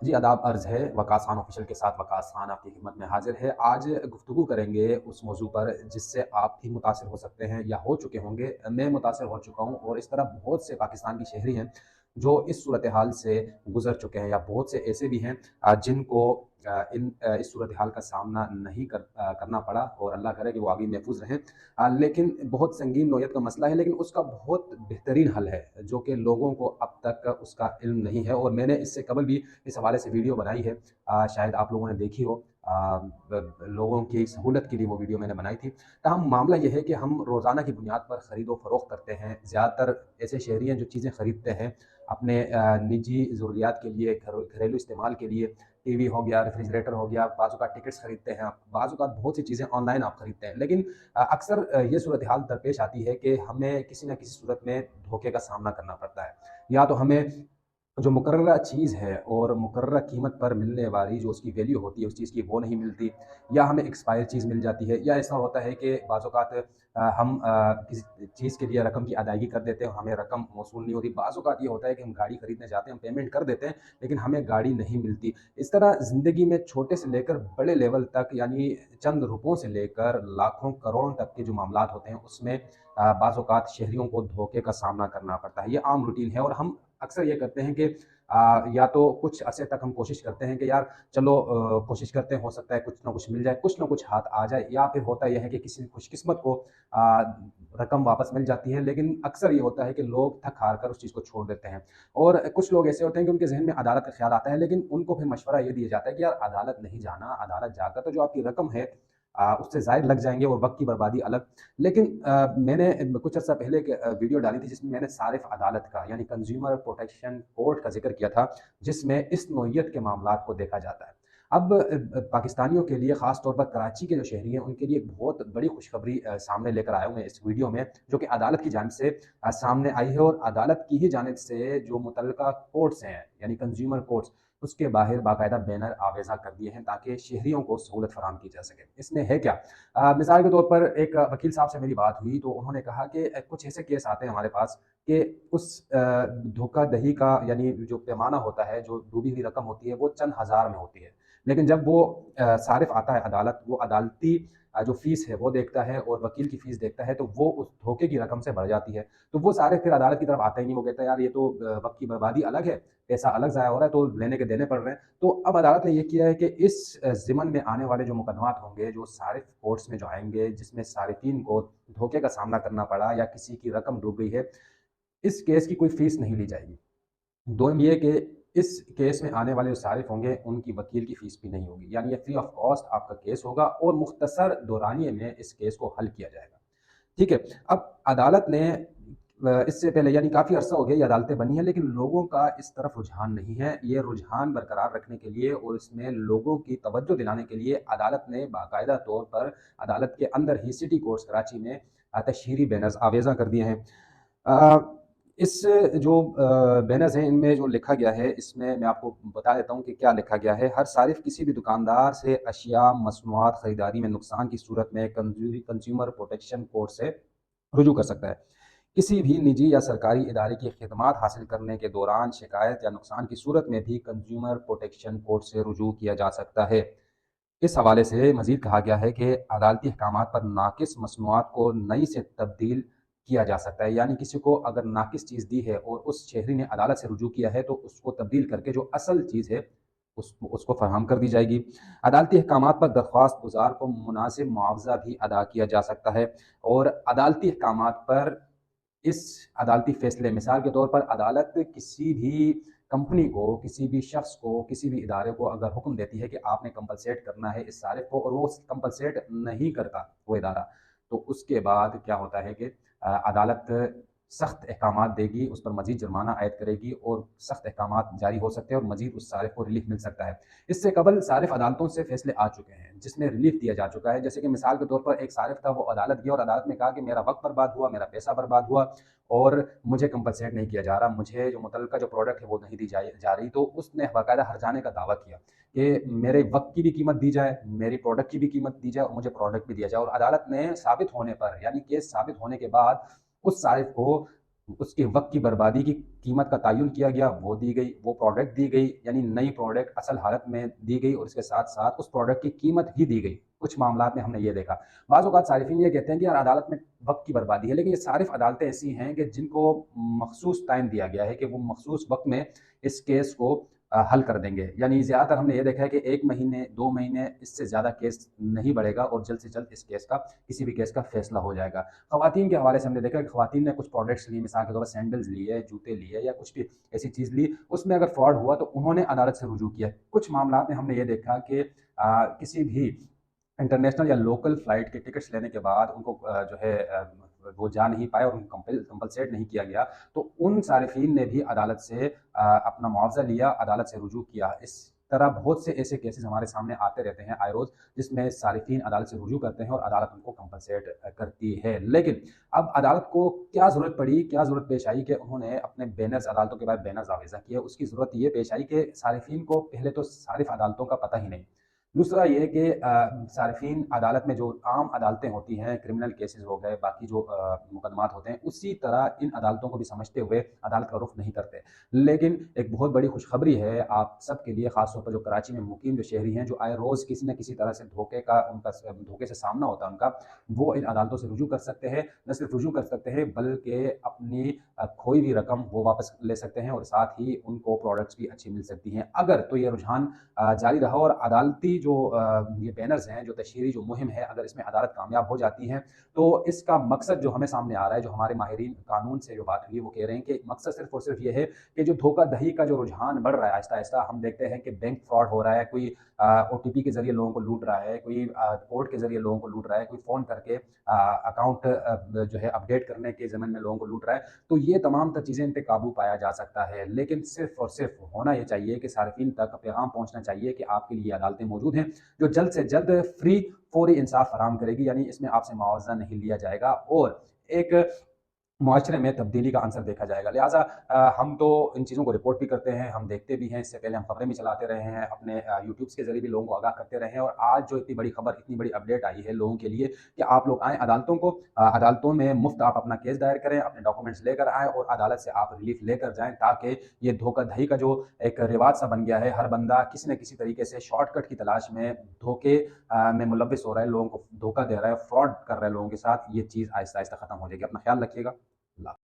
जी, आदाब अर्ज़ है। वकास खान ऑफ़िशियल के साथ वकास खान आपकी खिदमत में हाज़िर है। आज गुफ्तगू करेंगे उस मौज़ू पर जिससे आप भी मुतासिर हो सकते हैं या हो चुके होंगे। मैं मुतासिर हो चुका हूँ और इस तरह बहुत से पाकिस्तान की शहरी हैं जो इस सूरत हाल से गुज़र चुके हैं, या बहुत से ऐसे भी हैं जिनको इस सूरत हाल का सामना नहीं करना पड़ा, और अल्लाह करे कि वो आगे महफूज रहें। लेकिन बहुत संगीन नौयत का मसला है, लेकिन उसका बहुत बेहतरीन हल है जो कि लोगों को अब तक उसका इल्म नहीं है, और मैंने इससे कबल भी इस हवाले से वीडियो बनाई है। शायद आप लोगों ने देखी हो। लोगों की सहूलत के लिए वो वीडियो मैंने बनाई थी। ताहम मामला ये है कि हम रोज़ाना की बुनियाद पर ख़रीद व फ़रोख्त करते हैं। ज़्यादातर ऐसे शहरी हैं जो चीज़ें ख़रीदते हैं अपने निजी ज़रूरियात के लिए, घरेलू इस्तेमाल के लिए। टीवी हो गया, रेफ्रिजरेटर हो गया, बाज़ औक़ात टिकट्स खरीदते हैं आप, बाज़ औक़ात बहुत सी चीज़ें ऑनलाइन आप खरीदते हैं। लेकिन अक्सर ये सूरत हाल दरपेश आती है कि हमें किसी न किसी सूरत में धोखे का सामना करना पड़ता है। या तो हमें जो मुकर्ररा चीज़ है और मुकर्ररा कीमत पर मिलने वाली जो उसकी वैल्यू होती है उस चीज़ की, वो नहीं मिलती, या हमें एक्सपायर चीज़ मिल जाती है, या ऐसा होता है कि बाज़ औक़ात हम किसी चीज़ के लिए रकम की अदायगी कर देते हैं और हमें रकम मौसूल नहीं होती। बाज़ औक़ात ये होता है कि हम गाड़ी खरीदने जाते हैं, हम पेमेंट कर देते हैं, लेकिन हमें गाड़ी नहीं मिलती। इस तरह ज़िंदगी में छोटे से लेकर बड़े लेवल तक, यानी चंद रुपयों से लेकर लाखों करोड़ तक के जो मामलात होते हैं उसमें बाज़ औक़ात शहरियों को धोखे का सामना करना पड़ता है। ये आम रूटीन है, और हम अक्सर ये करते हैं कि या तो कुछ अरसे तक हम कोशिश करते हैं कि यार चलो कोशिश करते हैं, हो सकता है कुछ ना कुछ मिल जाए, कुछ ना कुछ हाथ आ जाए, या फिर होता यह है कि किसी खुशकिस्मत को रकम वापस मिल जाती है। लेकिन अक्सर ये होता है कि लोग थक हार कर उस चीज़ को छोड़ देते हैं, और कुछ लोग ऐसे होते हैं कि उनके ज़हन में अदालत का ख़्याल आता है, लेकिन उनको फिर मशवरा ये दिया जाता है कि यार अदालत नहीं जाना, अदालत जाकर तो जो आपकी रकम है उससे ज़ायद लग जाएँगे, और वक़्त की बर्बादी अलग। लेकिन मैंने कुछ अर्सा पहले एक वीडियो डाली थी जिसमें मैंने सारिफ़ अदालत का, यानी कंज़्यूमर प्रोटेक्शन कोर्ट का ज़िक्र किया था, जिसमें इस नौइयत के मामलात को देखा जाता है। अब पाकिस्तानियों के लिए, ख़ास तौर पर कराची के जो शहरी हैं, उनके लिए एक बहुत बड़ी खुशखबरी सामने लेकर आया हूँ मैं इस वीडियो में, जो कि अदालत की जानिब से सामने आई है, और अदालत की ही जानिब से जो मुतल्लका कोर्ट्स हैं, यानी कंज़्यूमर कोर्ट्स, उसके बाहर बाकायदा बैनर आवेज़ा कर दिए हैं ताकि शहरियों को सहूलत फ़राहम की जा सके। इसमें है क्या? मिसाल के तौर पर एक वकील साहब से मेरी बात हुई, तो उन्होंने कहा कि कुछ ऐसे केस आते हैं हमारे पास कि उस धोखाधड़ी का, यानी जो पैमाना होता है, जो डूबी हुई रकम होती है, वो चंद हज़ार में होती है। लेकिन जब वो सारिफ़ आता है अदालत, वो अदालती जो फ़ीस है वो देखता है और वकील की फ़ीस देखता है, तो वो उस धोखे की रकम से बढ़ जाती है। तो वो सारे फिर अदालत की तरफ आते ही नहीं, वो कहता है यार ये तो वक़्त की बर्बादी अलग है, पैसा अलग ज़ाया हो रहा है, तो लेने के देने पड़ रहे हैं। तो अब अदालत ने ये किया है कि इस ज़िमन में आने वाले जो मुकदमात होंगे, जो सारिफ़ कोर्ट्स में जो आएँगे, जिसमें सारिफ़ीन को धोखे का सामना करना पड़ा या किसी की रकम डूब गई है, इस केस की कोई फ़ीस नहीं ली जाएगी। दोम ये कि इस केस में आने वाले जो सारिफ़ होंगे, उनकी वकील की फ़ीस भी नहीं होगी। यानी ये फ्री ऑफ कॉस्ट आपका केस होगा, और मुख्तसर दौरानिए में इस केस को हल किया जाएगा। ठीक है? अब अदालत ने इससे पहले, यानी काफ़ी अरसा हो गया ये अदालतें बनी हैं, लेकिन लोगों का इस तरफ रुझान नहीं है। ये रुझान बरकरार रखने के लिए और इसमें लोगों की तवज्जो दिलाने के लिए अदालत ने बाकायदा तौर पर अदालत के अंदर ही सिटी कोर्ट्स कराची में तशहीरी बैनर्स आवेज़ा कर दिए हैं। अ, इस जो बैनर्स हैं, इनमें जो लिखा गया है, इसमें मैं आपको बता देता हूँ कि क्या लिखा गया है। हर सारिफ़ किसी भी दुकानदार से अशिया, मसनूआत खरीदारी में नुकसान की सूरत में कंज़्यूमर प्रोटेक्शन कोर्ट से रुजू कर सकता है। किसी भी निजी या सरकारी इदारे की खिदमात हासिल करने के दौरान शिकायत या नुकसान की सूरत में भी कंज़्यूमर प्रोटेक्शन कोर्ट से रुजू किया जा सकता है। इस हवाले से मज़ीद कहा गया है कि अदालती अहकामात पर नाक़िस मसनूआत को नई से तब्दील किया जा सकता है। यानी किसी को अगर नाक़िस चीज़ दी है और उस शहरी ने अदालत से रुजू किया है, तो उसको तब्दील करके जो असल चीज़ है उसको फ़राहम कर दी जाएगी। अदालती अहकामात पर दरख्वास्त गुज़ार को मुनासिब मुआवज़ा भी अदा किया जा सकता है, और अदालती अहकामात पर इस अदालती फ़ैसले, मिसाल के तौर पर अदालत किसी भी कंपनी को, किसी भी शख़्स को, किसी भी इदारे को अगर हुक्म देती है कि आपने कंपनसेट करना है इस सारिफ़ को, और वो कंपनसेट नहीं करता वो इदारा, तो उसके बाद क्या होता है कि अदालत सख्त अहकामात देगी, उस पर मज़ीद जुर्माना आयद करेगी, और सख्त अहकामात जारी हो सकते हैं, और मज़ीद उस सारिफ़ को रिलीफ़ मिल सकता है। इससे कबल सारिफ़ अदालतों से फ़ैसले आ चुके हैं जिसमें रिलीफ़ दिया जा चुका है। जैसे कि मिसाल के तौर पर एक सारिफ़ था, वो अदालत गया और अदालत ने कहा कि मेरा वक़्त बर्बाद हुआ, मेरा पैसा बर्बाद हुआ, और मुझे कंपनसेट नहीं किया जा रहा, मुझे जो मुतल्लिका जो प्रोडक्ट है वो नहीं दी जा रही। तो उसने बाकायदा हर्जाने का दावा किया कि मेरे वक़्त की भी कीमत दी जाए, मेरी प्रोडक्ट की भी कीमत दी जाए, और मुझे प्रोडक्ट भी दिया जाए। और अदालत ने साबित होने पर, यानी केस साबित होने के बाद, उस सारिफ़ को اس کے وقت کی بربادی کی قیمت کا تعین کیا گیا، وہ دی گئی، وہ پروڈکٹ دی گئی، یعنی نئی پروڈکٹ اصل حالت میں دی گئی اور اس کے ساتھ ساتھ اس پروڈکٹ کی قیمت ہی دی گئی۔ کچھ معاملات میں ہم نے یہ دیکھا۔ بعض اوقات صارفین یہ کہتے ہیں کہ یار عدالت میں وقت کی بربادی ہے، لیکن یہ صارف عدالتیں ایسی ہیں کہ جن کو مخصوص ٹائم دیا گیا ہے کہ وہ مخصوص وقت میں اس کیس کو حل کر دیں گے، یعنی زیادہ تر ہم نے یہ دیکھا ہے کہ 1 مہینے 2 مہینے اس سے زیادہ کیس نہیں بڑھے گا اور جلد سے جلد اس کیس کا کسی بھی کیس کا فیصلہ ہو جائے گا۔ خواتین کے حوالے سے ہم نے دیکھا کہ خواتین نے کچھ پروڈکٹس لی، مثال کے طور پر سینڈلز لیے، جوتے لیے یا کچھ بھی ایسی چیز لی، اس میں اگر فراڈ ہوا تو انہوں نے عدالت سے رجوع کیا۔ کچھ معاملات میں ہم نے یہ دیکھا کہ کسی بھی انٹرنیشنل یا لوکل فلائٹ کے ٹکٹس لینے کے بعد ان کو جو ہے وہ جا نہیں پائے اور ان کو کمپلسیٹ نہیں کیا گیا، تو ان صارفین نے بھی عدالت سے اپنا معاوضہ لیا، عدالت سے رجوع کیا۔ اس طرح بہت سے ایسے کیسز ہمارے سامنے آتے رہتے ہیں آئے روز، جس میں صارفین عدالت سے رجوع کرتے ہیں اور عدالت ان کو کمپنسیٹ کرتی ہے۔ لیکن اب عدالت کو کیا ضرورت پڑی، کیا ضرورت پیش آئی کہ انہوں نے اپنے بینرز، عدالتوں کے بعد بینرز آویزہ کیے؟ اس کی ضرورت یہ پیش آئی کہ صارفین کو پہلے تو صارف عدالتوں کا پتہ ہی نہیں، دوسرا یہ کہ صارفین عدالت میں جو عام عدالتیں ہوتی ہیں، کرمنل کیسز ہو گئے، باقی جو مقدمات ہوتے ہیں، اسی طرح ان عدالتوں کو بھی سمجھتے ہوئے عدالت کا رخ نہیں کرتے۔ لیکن ایک بہت بڑی خوشخبری ہے آپ سب کے لیے، خاص طور پر جو کراچی میں مقیم جو شہری ہیں، جو آئے روز کسی نہ کسی طرح سے دھوکے سے سامنا ہوتا ہے ان کا، وہ ان عدالتوں سے رجوع کر سکتے ہیں۔ نہ صرف رجوع کر سکتے ہیں بلکہ اپنی کھوئی ہوئی رقم وہ واپس لے سکتے ہیں اور ساتھ ہی ان کو پروڈکٹس بھی اچھی مل سکتی ہیں، اگر تو یہ رجحان جاری رہا اور عدالتی جو یہ بینرز ہیں، جو تشہیری جو مہم ہے، اگر اس میں عدالت کامیاب ہو جاتی ہے تو اس کا مقصد جو ہمیں سامنے آ رہا ہے، جو ہمارے ماہرین قانون سے جو بات ہوئی وہ کہہ رہے ہیں کہ مقصد صرف اور صرف یہ ہے کہ جو دھوکہ دہی کا جو رجحان بڑھ رہا ہے آہستہ آہستہ، ہم دیکھتے ہیں کہ بینک فراڈ ہو رہا ہے، کوئی او ٹی پی کے ذریعے لوگوں کو لوٹ رہا ہے، کوئی کوڈ کے ذریعے لوگوں کو لوٹ رہا ہے، کوئی فون کر کے اکاؤنٹ جو ہے اپڈیٹ کرنے کے ضمن میں لوگوں کو لوٹ رہا ہے، تو یہ تمام تر چیزیں ان پہ قابو پایا جا سکتا ہے۔ لیکن صرف اور صرف ہونا یہ چاہیے کہ صارفین تک پیغام پہنچنا چاہیے کہ آپ کے لیے عدالتیں موجود ہیں جو جلد سے جلد فوری انصاف فراہم کرے گی، یعنی اس میں آپ سے معاوضہ نہیں لیا جائے گا اور ایک معاشرے میں تبدیلی کا عنصر دیکھا جائے گا۔ لہٰذا ہم تو ان چیزوں کو رپورٹ بھی کرتے ہیں، ہم دیکھتے بھی ہیں، اس سے پہلے ہم خبریں بھی چلاتے رہے ہیں، اپنے یوٹیوبس کے ذریعے بھی لوگوں کو آگاہ کرتے رہے ہیں، اور آج جو اتنی بڑی خبر، اتنی بڑی اپڈیٹ آئی ہے لوگوں کے لیے کہ آپ لوگ آئیں عدالتوں میں مفت آپ اپنا کیس دائر کریں، اپنے ڈاکومنٹس لے کر آئیں اور عدالت سے آپ ریلیف لے کر جائیں، تاکہ یہ دھوکہ دہی کا جو ایک رواج سا بن گیا ہے، ہر بندہ کسی نہ کسی طریقے سے شارٹ کٹ کی تلاش میں دھوکے میں ملوث ہو رہا ہے، لوگوں کو دھوکہ دے رہا ہے، فراڈ کر رہا ہے لوگوں کے ساتھ، یہ چیز آہستہ آہستہ ختم ہو جائے گی۔ اپنا خیال رکھیے گا۔ اللہ